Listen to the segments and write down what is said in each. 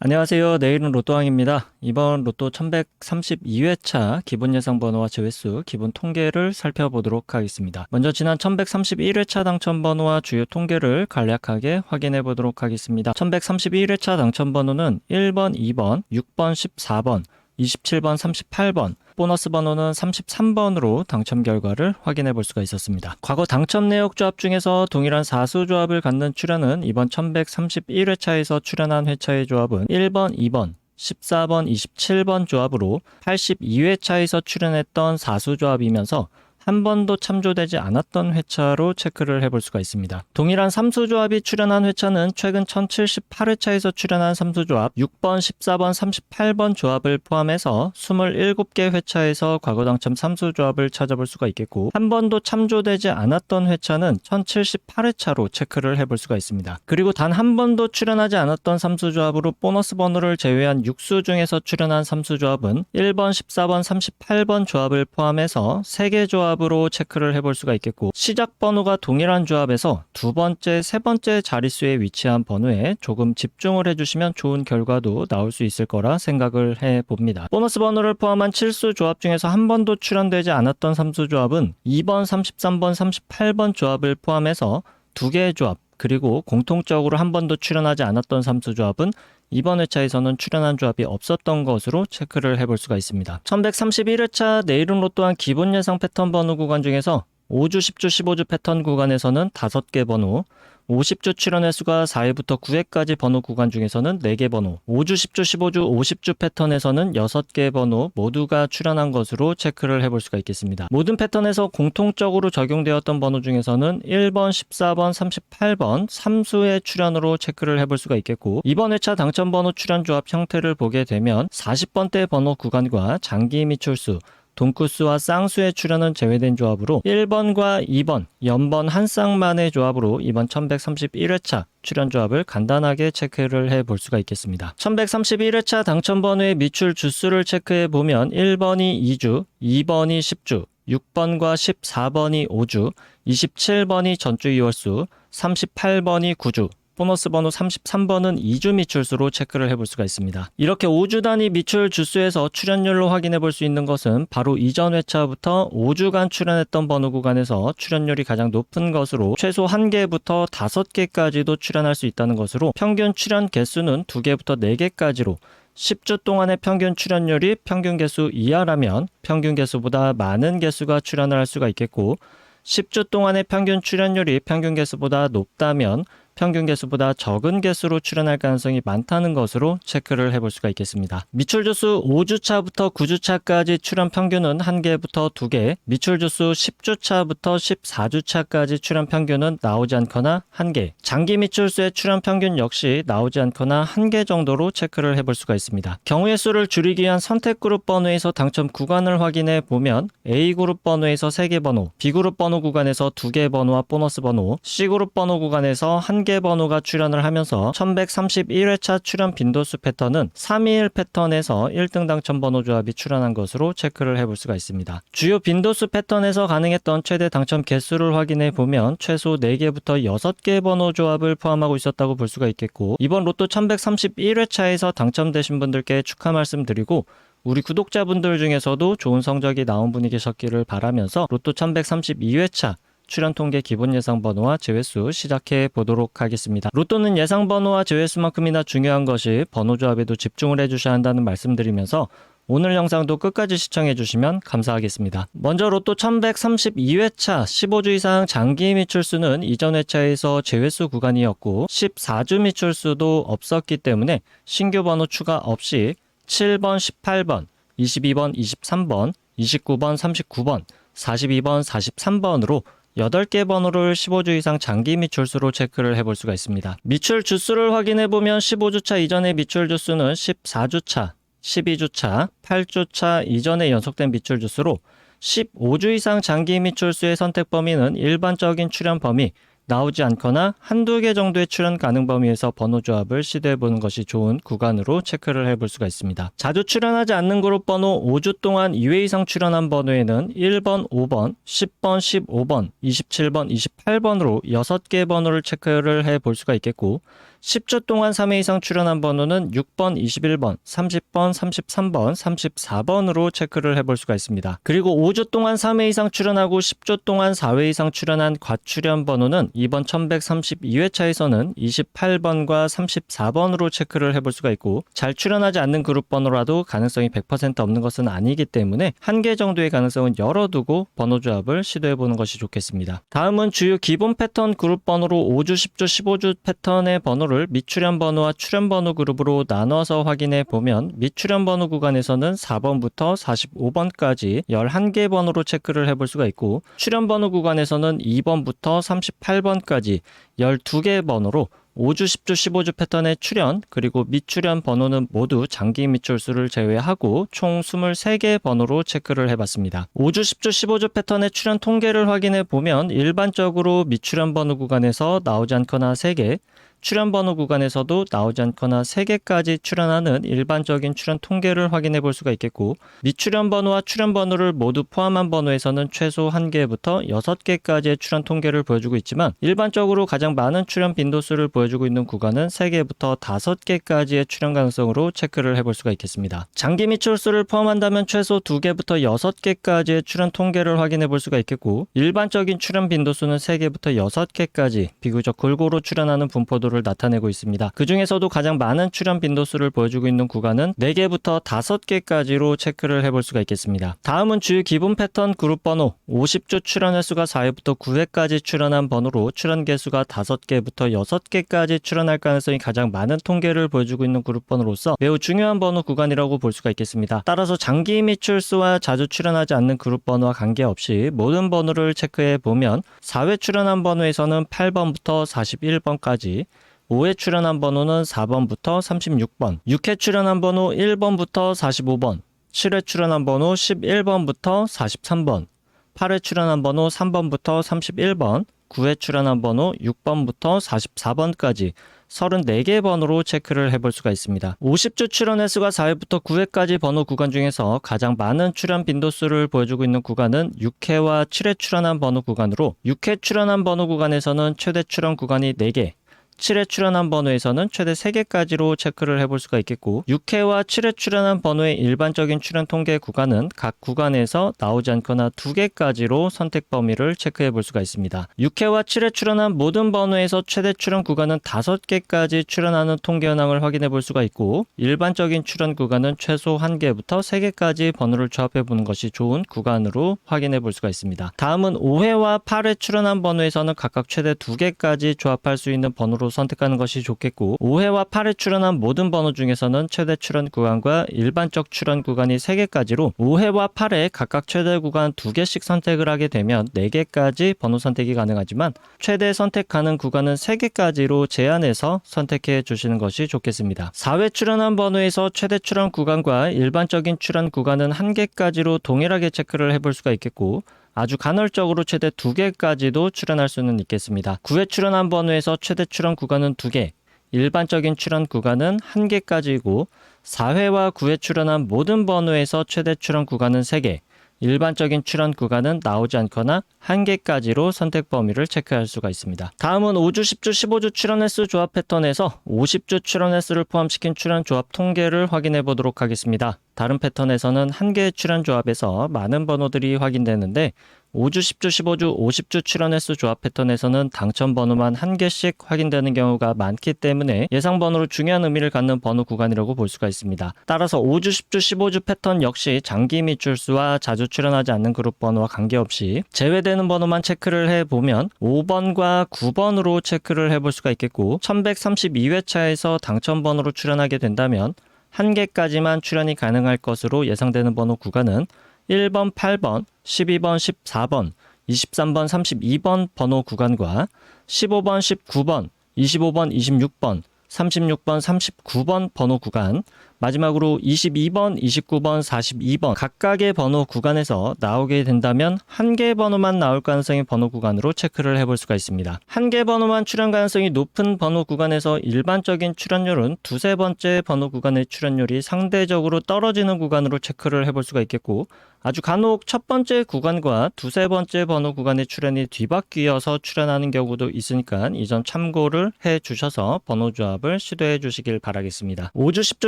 안녕하세요. 내일은 로또왕입니다. 이번 로또 1132회차 기본 예상 번호와 제외수 기본 통계를 살펴보도록 하겠습니다. 먼저 지난 1131회차 당첨 번호와 주요 통계를 간략하게 확인해 보도록 하겠습니다. 1131회차 당첨 번호는 1번, 2번, 6번, 14번, 27번, 38번, 보너스 번호는 33번으로 당첨 결과를 확인해 볼 수가 있었습니다. 과거 당첨 내역 조합 중에서 동일한 사수 조합을 갖는 출연은 이번 1131회차에서 출연한 회차의 조합은 1번, 2번, 14번, 27번 조합으로 82회차에서 출연했던 사수 조합이면서 한 번도 참조되지 않았던 회차로 체크를 해볼 수가 있습니다. 동일한 삼수조합이 출연한 회차는 최근 1078회차에서 출연한 삼수조합 6번, 14번, 38번 조합을 포함해서 27개 회차에서 과거 당첨 삼수조합을 찾아볼 수가 있겠고, 한 번도 참조되지 않았던 회차는 1078회차로 체크를 해볼 수가 있습니다. 그리고 단 한 번도 출연하지 않았던 삼수조합으로 보너스 번호를 제외한 6수 중에서 출연한 삼수조합은 1번, 14번, 38번 조합을 포함해서 3개 조합으로 체크를 해볼 수가 있겠고, 시작 번호가 동일한 조합에서 두 번째, 세 번째 자릿수에 위치한 번호에 조금 집중을 해주시면 좋은 결과도 나올 수 있을 거라 생각을 해봅니다. 보너스 번호를 포함한 7수 조합 중에서 한 번도 출연되지 않았던 삼수 조합은 2번, 33번, 38번 조합을 포함해서 2개의 조합, 그리고 공통적으로 한 번도 출연하지 않았던 삼수 조합은 이번 회차에서는 출연한 조합이 없었던 것으로 체크를 해볼 수가 있습니다. 1131회차 내일은 로또한 기본 예상 패턴 번호 구간 중에서 5주, 10주, 15주 패턴 구간에서는 5개 번호, 50주 출연 횟수가 4회부터 9회까지 번호 구간 중에서는 4개 번호, 5주, 10주, 15주, 50주 패턴에서는 6개 번호 모두가 출연한 것으로 체크를 해볼 수가 있겠습니다. 모든 패턴에서 공통적으로 적용되었던 번호 중에서는 1번, 14번, 38번 3수의 출연으로 체크를 해볼 수가 있겠고, 이번 회차 당첨 번호 출연 조합 형태를 보게 되면 40번대 번호 구간과 장기 미출수, 동쿠스와 쌍수의 출연은 제외된 조합으로 1번과 2번, 연번 한 쌍만의 조합으로 이번 1131회차 출연 조합을 간단하게 체크를 해볼 수가 있겠습니다. 1131회차 당첨 번호의 미출 주수를 체크해 보면 1번이 2주, 2번이 10주, 6번과 14번이 5주, 27번이 전주 2월수, 38번이 9주, 보너스 번호 33번은 2주 미출수로 체크를 해볼 수가 있습니다. 이렇게 5주 단위 미출 주수에서 출연율로 확인해 볼 수 있는 것은 바로 이전 회차부터 5주간 출연했던 번호 구간에서 출연율이 가장 높은 것으로 최소 1개부터 5개까지도 출연할 수 있다는 것으로, 평균 출연 개수는 2개부터 4개까지로 10주 동안의 평균 출연율이 평균 개수 이하라면 평균 개수보다 많은 개수가 출연을 할 수가 있겠고, 10주 동안의 평균 출연율이 평균 개수보다 높다면 평균 개수보다 적은 개수로 출연할 가능성이 많다는 것으로 체크를 해볼 수가 있겠습니다. 미출주수 5주차부터 9주차까지 출연 평균은 1개부터 2개, 미출주수 10주차부터 14주차까지 출연 평균은 나오지 않거나 1개, 장기 미출수의 출연 평균 역시 나오지 않거나 1개 정도로 체크를 해볼 수가 있습니다. 경우의 수를 줄이기 위한 선택그룹 번호에서 당첨 구간을 확인해 보면 A그룹 번호에서 3개 번호, B그룹 번호 구간에서 2개 번호와 보너스 번호, C그룹 번호 구간에서 1개 번호가 출연을 하면서 1131회차 출연 빈도수 패턴은 321 패턴에서 1등 당첨 번호 조합이 출연한 것으로 체크를 해볼 수가 있습니다. 주요 빈도수 패턴에서 가능했던 최대 당첨 개수를 확인해 보면 최소 4개부터 6개 번호 조합을 포함하고 있었다고 볼 수가 있겠고, 이번 로또 1131회차에서 당첨되신 분들께 축하 말씀드리고, 우리 구독자분들 중에서도 좋은 성적이 나온 분이 계셨기를 바라면서 로또 1132회차 출연 통계 기본 예상 번호와 제외수 시작해 보도록 하겠습니다. 로또는 예상 번호와 제외수만큼이나 중요한 것이 번호 조합에도 집중을 해주셔야 한다는 말씀드리면서 오늘 영상도 끝까지 시청해 주시면 감사하겠습니다. 먼저 로또 1132회차 15주 이상 장기 미출수는 이전 회차에서 제외수 구간이었고 14주 미출수도 없었기 때문에 신규 번호 추가 없이 7번, 18번, 22번, 23번, 29번, 39번, 42번, 43번으로 8개 번호를 15주 이상 장기 미출수로 체크를 해볼 수가 있습니다. 미출 주수를 확인해보면 15주차 이전의 미출 주수는 14주차, 12주차, 8주차 이전에 연속된 미출 주수로 15주 이상 장기 미출수의 선택 범위는 일반적인 출연 범위, 나오지 않거나 한두 개 정도의 출연 가능 범위에서 번호 조합을 시도해보는 것이 좋은 구간으로 체크를 해볼 수가 있습니다. 자주 출연하지 않는 그룹 번호 5주 동안 2회 이상 출연한 번호에는 1번, 5번, 10번, 15번, 27번, 28번으로 6개의 번호를 체크를 해볼 수가 있겠고 10주 동안 3회 이상 출연한 번호는 6번, 21번, 30번, 33번, 34번으로 체크를 해볼 수가 있습니다. 그리고 5주 동안 3회 이상 출연하고 10주 동안 4회 이상 출연한 과출연 번호는 이번 1132회차에서는 28번과 34번으로 체크를 해볼 수가 있고 잘 출연하지 않는 그룹 번호라도 가능성이 100% 없는 것은 아니기 때문에 한 개 정도의 가능성은 열어두고 번호 조합을 시도해보는 것이 좋겠습니다. 다음은 주요 기본 패턴 그룹 번호로 5주, 10주, 15주 패턴의 번호를 미출연 번호와 출연 번호 그룹으로 나눠서 확인해 보면 미출연 번호 구간에서는 4번부터 45번까지 11개 번호로 체크를 해볼 수가 있고 출연 번호 구간에서는 2번부터 38번까지 12개 번호로 5주, 10주, 15주 패턴의 출연 그리고 미출연 번호는 모두 장기 미출수를 제외하고 총 23개 번호로 체크를 해봤습니다. 5주, 10주, 15주 패턴의 출연 통계를 확인해 보면 일반적으로 미출연 번호 구간에서 나오지 않거나 3개, 출연 번호 구간에서도 나오지 않거나 3개까지 출연하는 일반적인 출연 통계를 확인해 볼 수가 있겠고 미출연 번호와 출연 번호를 모두 포함한 번호에서는 최소 1개부터 6개까지의 출연 통계를 보여주고 있지만 일반적으로 가장 많은 출연 빈도수를 보여주고 있는 구간은 3개부터 5개까지의 출연 가능성으로 체크를 해볼 수가 있겠습니다. 장기 미출수를 포함한다면 최소 2개부터 6개까지의 출연 통계를 확인해 볼 수가 있겠고 일반적인 출연 빈도수는 3개부터 6개까지 비교적 골고루 출연하는 분포도 를 나타내고 있습니다. 그 중에서도 가장 많은 출연 빈도수를 보여주고 있는 구간은 4개부터 5개까지로 체크를 해볼 수가 있겠습니다. 다음은 주요 기본 패턴 그룹 번호 50주 출연 횟수가 4회부터 9회까지 출연한 번호로 출연 개수가 5개부터 6개까지 출연할 가능성이 가장 많은 통계를 보여주고 있는 그룹 번호로서 매우 중요한 번호 구간이라고 볼 수가 있겠습니다. 따라서 장기 미출수와 자주 출연하지 않는 그룹 번호와 관계없이 모든 번호를 체크해 보면 4회 출연한 번호에서는 8번부터 41번까지 5회 출연한 번호는 4번부터 36번, 6회 출연한 번호 1번부터 45번, 7회 출연한 번호 11번부터 43번, 8회 출연한 번호 3번부터 31번, 9회 출연한 번호 6번부터 44번까지 34개 번호로 체크를 해볼 수가 있습니다. 50주 출연 횟수가 4회부터 9회까지 번호 구간 중에서 가장 많은 출연 빈도수를 보여주고 있는 구간은 6회와 7회 출연한 번호 구간으로 6회 출연한 번호 구간에서는 최대 출연 구간이 4개, 7회 출연한 번호에서는 최대 3개까지로 체크를 해볼 수가 있겠고 6회와 7회 출연한 번호의 일반적인 출연 통계 구간은 각 구간에서 나오지 않거나 2개까지로 선택 범위를 체크해 볼 수가 있습니다. 6회와 7회 출연한 모든 번호에서 최대 출연 구간은 5개까지 출연하는 통계 현황을 확인해 볼 수가 있고 일반적인 출연 구간은 최소 1개부터 3개까지 번호를 조합해 보는 것이 좋은 구간으로 확인해 볼 수가 있습니다. 다음은 5회와 8회 출연한 번호에서는 각각 최대 2개까지 조합할 수 있는 번호로 선택하는 것이 좋겠고 5회와 8회 출연한 모든 번호 중에서는 최대 출연 구간과 일반적 출연 구간이 3개까지로 5회와 8회 각각 최대 구간 2개씩 선택을 하게 되면 4개까지 번호 선택이 가능하지만 최대 선택하는 구간은 3개까지로 제한해서 선택해 주시는 것이 좋겠습니다. 4회 출연한 번호에서 최대 출연 구간과 일반적인 출연 구간은 1개까지로 동일하게 체크를 해볼 수가 있겠고 아주 간헐적으로 최대 2개까지도 출연할 수는 있겠습니다. 9회 출연한 번호에서 최대 출연 구간은 2개, 일반적인 출연 구간은 1개까지이고 4회와 9회 출연한 모든 번호에서 최대 출연 구간은 3개, 일반적인 출연 구간은 나오지 않거나 1개까지로 선택 범위를 체크할 수가 있습니다. 다음은 5주, 10주, 15주 출연 횟수 조합 패턴에서 50주 출연 횟수를 포함시킨 출연 조합 통계를 확인해 보도록 하겠습니다. 다른 패턴에서는 1개의 출연 조합에서 많은 번호들이 확인되는데 5주, 10주, 15주, 50주 출연 횟수 조합 패턴에서는 당첨 번호만 1개씩 확인되는 경우가 많기 때문에 예상 번호로 중요한 의미를 갖는 번호 구간이라고 볼 수가 있습니다. 따라서 5주, 10주, 15주 패턴 역시 장기 미출수와 자주 출연하지 않는 그룹 번호와 관계없이 제외되는 번호만 체크를 해보면 5번과 9번으로 체크를 해볼 수가 있겠고 1132회차에서 당첨 번호로 출연하게 된다면 1개까지만 출연이 가능할 것으로 예상되는 번호 구간은 1번, 8번, 12번, 14번, 23번, 32번 번호 구간과 15번, 19번, 25번, 26번, 36번, 39번 번호 구간, 마지막으로 22번, 29번, 42번 각각의 번호 구간에서 나오게 된다면 한 개의 번호만 나올 가능성의 번호 구간으로 체크를 해볼 수가 있습니다. 한 개 번호만 출현 가능성이 높은 번호 구간에서 일반적인 출현율은 두세 번째 번호 구간의 출현율이 상대적으로 떨어지는 구간으로 체크를 해볼 수가 있겠고, 아주 간혹 첫 번째 구간과 두세 번째 번호 구간의 출현이 뒤바뀌어서 출현하는 경우도 있으니까 이 점 참고를 해 주셔서 번호 조합을 시도해 주시길 바라겠습니다. 5주, 10주,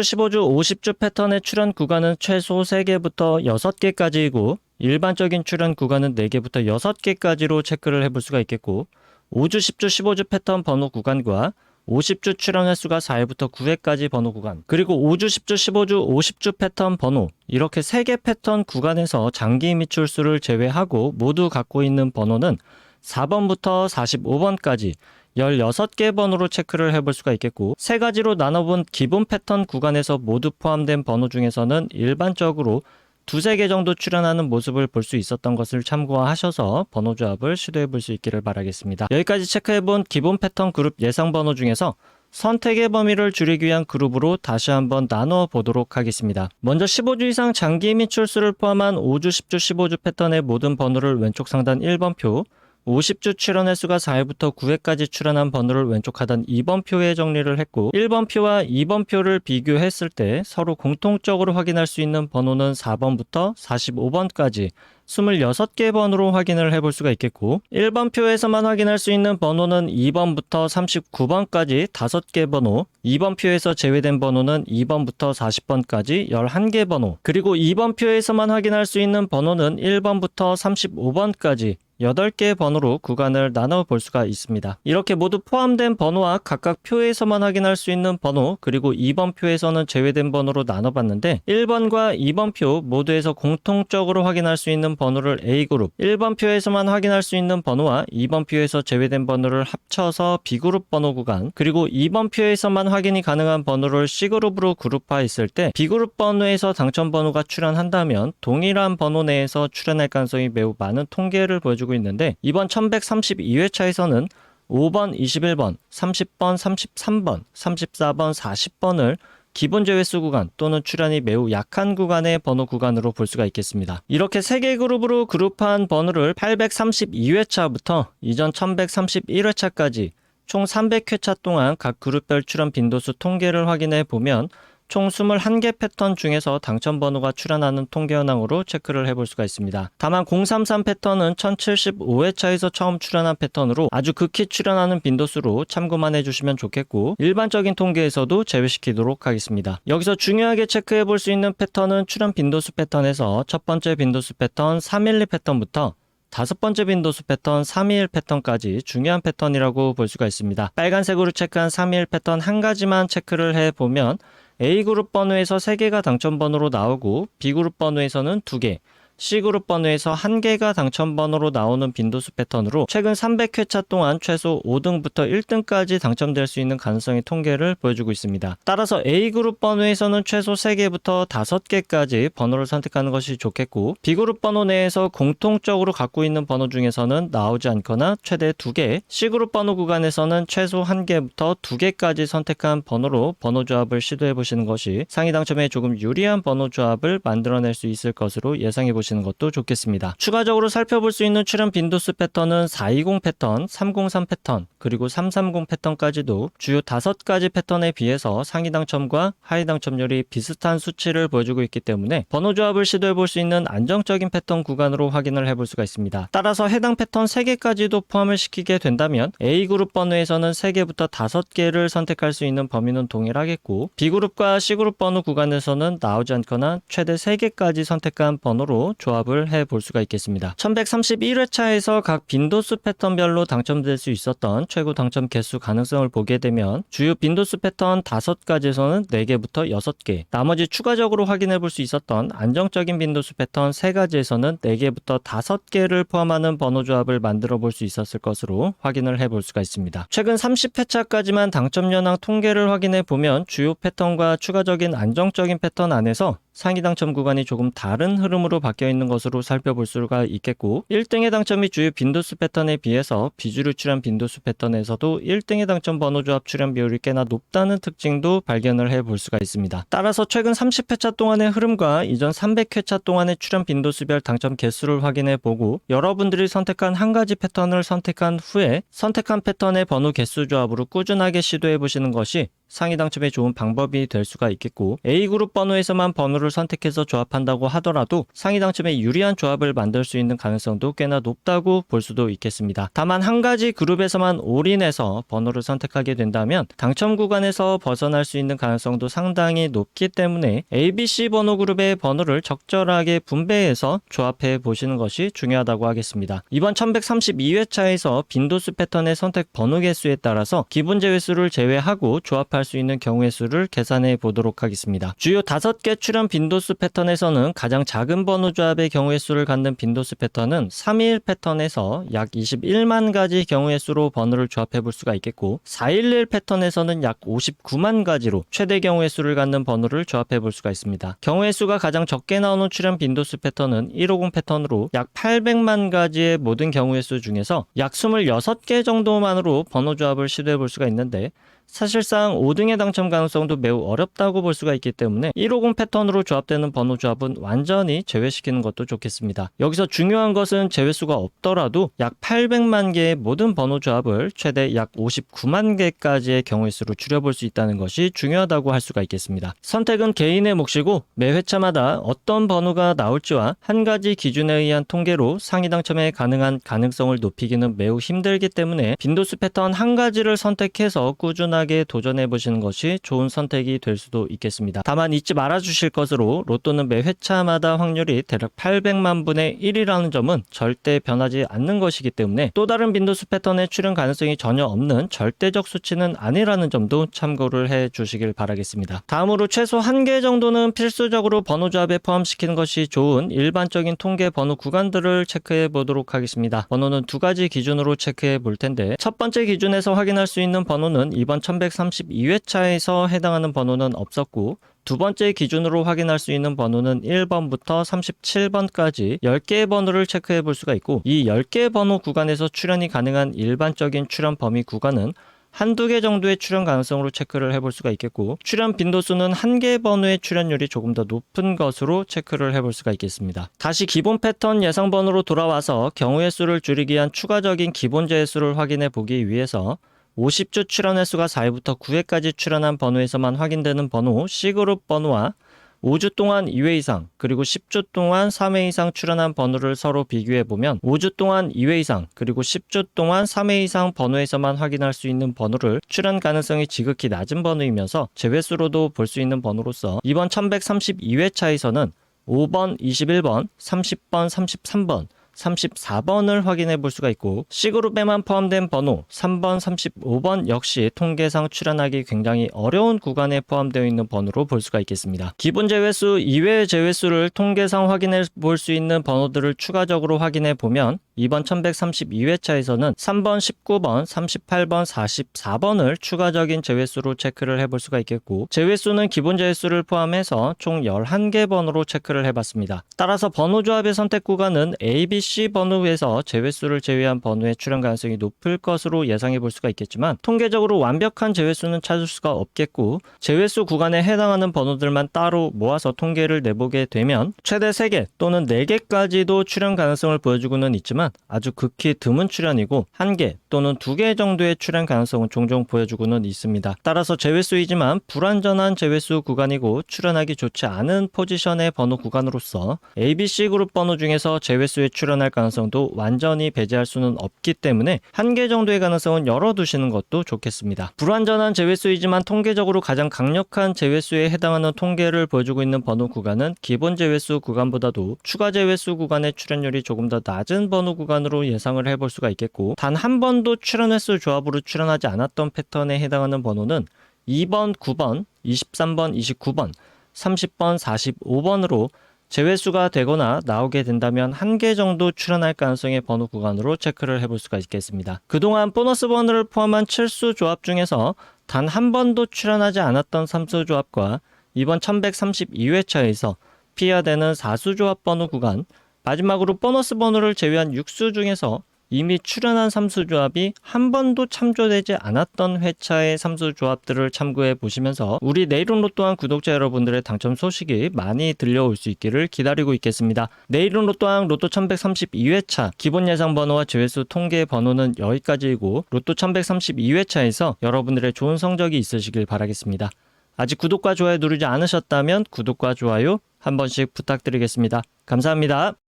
15주, 50주 패턴의 출현 구간은 최소 3개부터 6개까지이고 일반적인 출현 구간은 4개부터 6개까지로 체크를 해볼 수가 있겠고, 5주, 10주, 15주 패턴 번호 구간과 50주 출현 횟수가 4회부터 9회까지 번호 구간, 그리고 5주, 10주, 15주, 50주 패턴 번호, 이렇게 3개 패턴 구간에서 장기 미출수를 제외하고 모두 갖고 있는 번호는 4번부터 45번까지 16개 번호로 체크를 해볼 수가 있겠고, 3가지로 나눠본 기본 패턴 구간에서 모두 포함된 번호 중에서는 일반적으로 두세 개 정도 출현하는 모습을 볼 수 있었던 것을 참고하셔서 번호 조합을 시도해 볼 수 있기를 바라겠습니다. 여기까지 체크해본 기본 패턴 그룹 예상 번호 중에서 선택의 범위를 줄이기 위한 그룹으로 다시 한번 나눠 보도록 하겠습니다. 먼저 15주 이상 장기 미출수를 포함한 5주, 10주, 15주 패턴의 모든 번호를 왼쪽 상단 1번 표, 50주 출현 횟수가 4회부터 9회까지 출현한 번호를 왼쪽 하단 2번 표에 정리를 했고, 1번 표와 2번 표를 비교했을 때 서로 공통적으로 확인할 수 있는 번호는 4번부터 45번까지 26개 번호로 확인을 해볼 수가 있겠고, 1번 표에서만 확인할 수 있는 번호는 2번부터 39번까지 5개 번호, 2번 표에서 제외된 번호는 2번부터 40번까지 11개 번호, 그리고 2번 표에서만 확인할 수 있는 번호는 1번부터 35번까지 8개 번호로 구간을 나눠 볼 수가 있습니다. 이렇게 모두 포함된 번호와 각각 표에서만 확인할 수 있는 번호, 그리고 2번 표에서는 제외된 번호로 나눠봤는데, 1번과 2번 표 모두에서 공통적으로 확인할 수 있는 번호를 A그룹, 1번 표에서만 확인할 수 있는 번호와 2번 표에서 제외된 번호를 합쳐서 B그룹 번호 구간, 그리고 2번 표에서만 확인이 가능한 번호를 C그룹으로 그룹화했을 때 B그룹 번호에서 당첨 번호가 출현한다면 동일한 번호 내에서 출현할 가능성이 매우 많은 통계를 보여주고 있는데, 이번 1132회차에서는 5번, 21번, 30번, 33번, 34번, 40번을 기본 제외수 구간 또는 출현이 매우 약한 구간의 번호 구간으로 볼 수가 있겠습니다. 이렇게 3개 그룹으로 그룹한 번호를 832회차부터 이전 1131회차까지 총 300회차 동안 각 그룹별 출현 빈도수 통계를 확인해 보면 총 21개 패턴 중에서 당첨 번호가 출현하는 통계 현황으로 체크를 해볼 수가 있습니다. 다만 033 패턴은 1075회차에서 처음 출현한 패턴으로 아주 극히 출현하는 빈도수로 참고만 해주시면 좋겠고, 일반적인 통계에서도 제외시키도록 하겠습니다. 여기서 중요하게 체크해 볼 수 있는 패턴은 출현 빈도수 패턴에서 첫 번째 빈도수 패턴 312 패턴부터 다섯 번째 빈도수 패턴 321 패턴까지 중요한 패턴이라고 볼 수가 있습니다. 빨간색으로 체크한 321 패턴 한 가지만 체크를 해보면 A그룹 번호에서 3개가 당첨 번호로 나오고, B그룹 번호에서는 2개, C그룹 번호에서 1개가 당첨 번호로 나오는 빈도수 패턴으로 최근 300회차 동안 최소 5등부터 1등까지 당첨될 수 있는 가능성의 통계를 보여주고 있습니다. 따라서 A그룹 번호에서는 최소 3개부터 5개까지 번호를 선택하는 것이 좋겠고, B그룹 번호 내에서 공통적으로 갖고 있는 번호 중에서는 나오지 않거나 최대 2개, C그룹 번호 구간에서는 최소 1개부터 2개까지 선택한 번호로 번호 조합을 시도해 보시는 것이 상위 당첨에 조금 유리한 번호 조합을 만들어낼 수 있을 것으로 예상해 보시는 것도 좋겠습니다. 추가적으로 살펴볼 수 있는 출현 빈도수 패턴은 420 패턴, 303 패턴, 그리고 330 패턴까지도 주요 5가지 패턴에 비해서 상위 당첨과 하위 당첨률이 비슷한 수치를 보여주고 있기 때문에 번호 조합을 시도해 볼 수 있는 안정적인 패턴 구간으로 확인을 해볼 수가 있습니다. 따라서 해당 패턴 3개까지도 포함을 시키게 된다면 A그룹 번호에서는 3개부터 5개를 선택할 수 있는 범위는 동일하겠고, B그룹과 C그룹 번호 구간에서는 나오지 않거나 최대 3개까지 선택한 번호로 조합을 해볼 수가 있겠습니다. 1131회차에서 각 빈도수 패턴별로 당첨될 수 있었던 최고 당첨 개수 가능성을 보게 되면 주요 빈도수 패턴 5가지에서는 4개부터 6개, 나머지 추가적으로 확인해 볼 수 있었던 안정적인 빈도수 패턴 3가지에서는 4개부터 5개를 포함하는 번호 조합을 만들어 볼 수 있었을 것으로 확인을 해볼 수가 있습니다. 최근 30회차까지만 당첨 현황 통계를 확인해 보면 주요 패턴과 추가적인 안정적인 패턴 안에서 상위 당첨 구간이 조금 다른 흐름으로 바뀌어 있는 것으로 살펴볼 수가 있겠고, 1등의 당첨이 주요 빈도수 패턴에 비해서 비주류 출현 빈도수 패턴에서도 1등의 당첨 번호 조합 출현 비율이 꽤나 높다는 특징도 발견을 해 볼 수가 있습니다. 따라서 최근 30회차 동안의 흐름과 이전 300회차 동안의 출현 빈도수별 당첨 개수를 확인해 보고, 여러분들이 선택한 한 가지 패턴을 선택한 후에 선택한 패턴의 번호 개수 조합으로 꾸준하게 시도해 보시는 것이 상위 당첨에 좋은 방법이 될 수가 있겠고, A그룹 번호에서만 번호를 선택해서 조합한다고 하더라도 상위 당첨에 유리한 조합을 만들 수 있는 가능성도 꽤나 높다고 볼 수도 있겠습니다. 다만 한 가지 그룹에서만 올인해서 번호를 선택하게 된다면 당첨 구간에서 벗어날 수 있는 가능성도 상당히 높기 때문에 ABC 번호 그룹의 번호를 적절하게 분배해서 조합해 보시는 것이 중요하다고 하겠습니다. 이번 1132회차에서 빈도수 패턴의 선택 번호 개수에 따라서 기본 제외수를 제외하고 조합할 수 있는 경우의 수를 계산해 보도록 하겠습니다. 주요 5개 출현 빈도수 패턴에서는 가장 작은 번호 조합의 경우의 수를 갖는 빈도수 패턴은 321 패턴에서 약 21만 가지 경우의 수로 번호를 조합해 볼 수가 있겠고, 411 패턴에서는 약 59만 가지로 최대 경우의 수를 갖는 번호를 조합해 볼 수가 있습니다. 경우의 수가 가장 적게 나오는 출현 빈도수 패턴은 150 패턴으로 약 800만 가지의 모든 경우의 수 중에서 약 26개 정도만으로 번호 조합을 시도해 볼 수가 있는데, 사실상 5등의 당첨 가능성도 매우 어렵다고 볼 수가 있기 때문에 150 패턴으로 조합되는 번호 조합은 완전히 제외시키는 것도 좋겠습니다. 여기서 중요한 것은 제외수가 없더라도 약 800만 개의 모든 번호 조합을 최대 약 59만 개까지의 경우의 수로 줄여볼 수 있다는 것이 중요하다고 할 수가 있겠습니다. 선택은 개인의 몫이고 매 회차마다 어떤 번호가 나올지와 한 가지 기준에 의한 통계로 상위 당첨에 가능한 가능성을 높이기는 매우 힘들기 때문에 빈도수 패턴 한 가지를 선택해서 꾸준하게 도전해 보시는 것이 좋은 선택이 될 수도 있겠습니다. 다만 잊지 말아 주실 것으로 로또는 매 회차마다 확률이 대략 800만 분의 1이라는 점은 절대 변하지 않는 것이기 때문에 또 다른 빈도수 패턴의 출현 가능성이 전혀 없는 절대적 수치는 아니라는 점도 참고를 해 주시길 바라겠습니다. 다음으로 최소 1개 정도는 필수적으로 번호 조합에 포함시키는 것이 좋은 일반적인 통계 번호 구간들을 체크해 보도록 하겠습니다. 번호는 두 가지 기준으로 체크해 볼 텐데, 첫 번째 기준에서 확인할 수 있는 번호는 이번 1132회차에서 해당하는 번호는 없었고, 두 번째 기준으로 확인할 수 있는 번호는 1번부터 37번까지 10개의 번호를 체크해 볼 수가 있고, 이 10개의 번호 구간에서 출현이 가능한 일반적인 출현 범위 구간은 한두 개 정도의 출현 가능성으로 체크를 해볼 수가 있겠고, 출현 빈도수는 한 개의 번호의 출현율이 조금 더 높은 것으로 체크를 해볼 수가 있겠습니다. 다시 기본 패턴 예상 번호로 돌아와서 경우의 수를 줄이기 위한 추가적인 기본 제외수를 확인해 보기 위해서 50주 출현 횟수가 4회부터 9회까지 출현한 번호에서만 확인되는 번호 C그룹 번호와 5주 동안 2회 이상 그리고 10주 동안 3회 이상 출현한 번호를 서로 비교해보면 5주 동안 2회 이상 그리고 10주 동안 3회 이상 번호에서만 확인할 수 있는 번호를 출현 가능성이 지극히 낮은 번호이면서 제외수로도 볼 수 있는 번호로서 이번 1132회차에서는 5번, 21번, 30번, 33번, 34번을 확인해 볼 수가 있고, C그룹에만 포함된 번호 3번, 35번 역시 통계상 출현하기 굉장히 어려운 구간에 포함되어 있는 번호로 볼 수가 있겠습니다. 기본 제외수 이외의 제외수를 통계상 확인해 볼 수 있는 번호들을 추가적으로 확인해 보면 이번 1132회차에서는 3번, 19번, 38번, 44번을 추가적인 제외수로 체크를 해볼 수가 있겠고, 제외수는 기본 제외수를 포함해서 총 11개 번호로 체크를 해봤습니다. 따라서 번호 조합의 선택 구간은 ABC 번호에서 제외수를 제외한 번호의 출현 가능성이 높을 것으로 예상해 볼 수가 있겠지만, 통계적으로 완벽한 제외수는 찾을 수가 없겠고, 제외수 구간에 해당하는 번호들만 따로 모아서 통계를 내보게 되면 최대 3개 또는 4개까지도 출현 가능성을 보여주고는 있지만 아주 극히 드문 출현이고 1개 또는 2개 정도의 출현 가능성은 종종 보여주고는 있습니다. 따라서 제외수이지만 불완전한 제외수 구간이고 출현하기 좋지 않은 포지션의 번호 구간으로서 ABC 그룹 번호 중에서 제외수에 출현할 가능성도 완전히 배제할 수는 없기 때문에 1개 정도의 가능성은 열어두시는 것도 좋겠습니다. 불완전한 제외수이지만 통계적으로 가장 강력한 제외수에 해당하는 통계를 보여주고 있는 번호 구간은 기본 제외수 구간보다도 추가 제외수 구간의 출현율이 조금 더 낮은 번호 구간으로 예상을 해볼 수가 있겠고, 단 한 번도 출현 횟수 조합으로 출현하지 않았던 패턴에 해당하는 번호는 2번, 9번, 23번, 29번, 30번, 45번으로 제외수가 되거나 나오게 된다면 1개 정도 출현할 가능성의 번호 구간으로 체크를 해볼 수가 있겠습니다. 그동안 보너스 번호를 포함한 7수 조합 중에서 단 한 번도 출현하지 않았던 3수 조합과 이번 1132회차에서 피해야 되는 사수조합 번호 구간, 마지막으로 보너스 번호를 제외한 6수 중에서 이미 출연한 삼수조합이 한 번도 참조되지 않았던 회차의 삼수조합들을 참고해 보시면서 우리 내일은 로또왕 구독자 여러분들의 당첨 소식이 많이 들려올 수 있기를 기다리고 있겠습니다. 내일은 로또왕 로또 1132회차 기본 예상 번호와 제외수 통계 번호는 여기까지이고 로또 1132회차에서 여러분들의 좋은 성적이 있으시길 바라겠습니다. 아직 구독과 좋아요 누르지 않으셨다면 구독과 좋아요 한 번씩 부탁드리겠습니다. 감사합니다.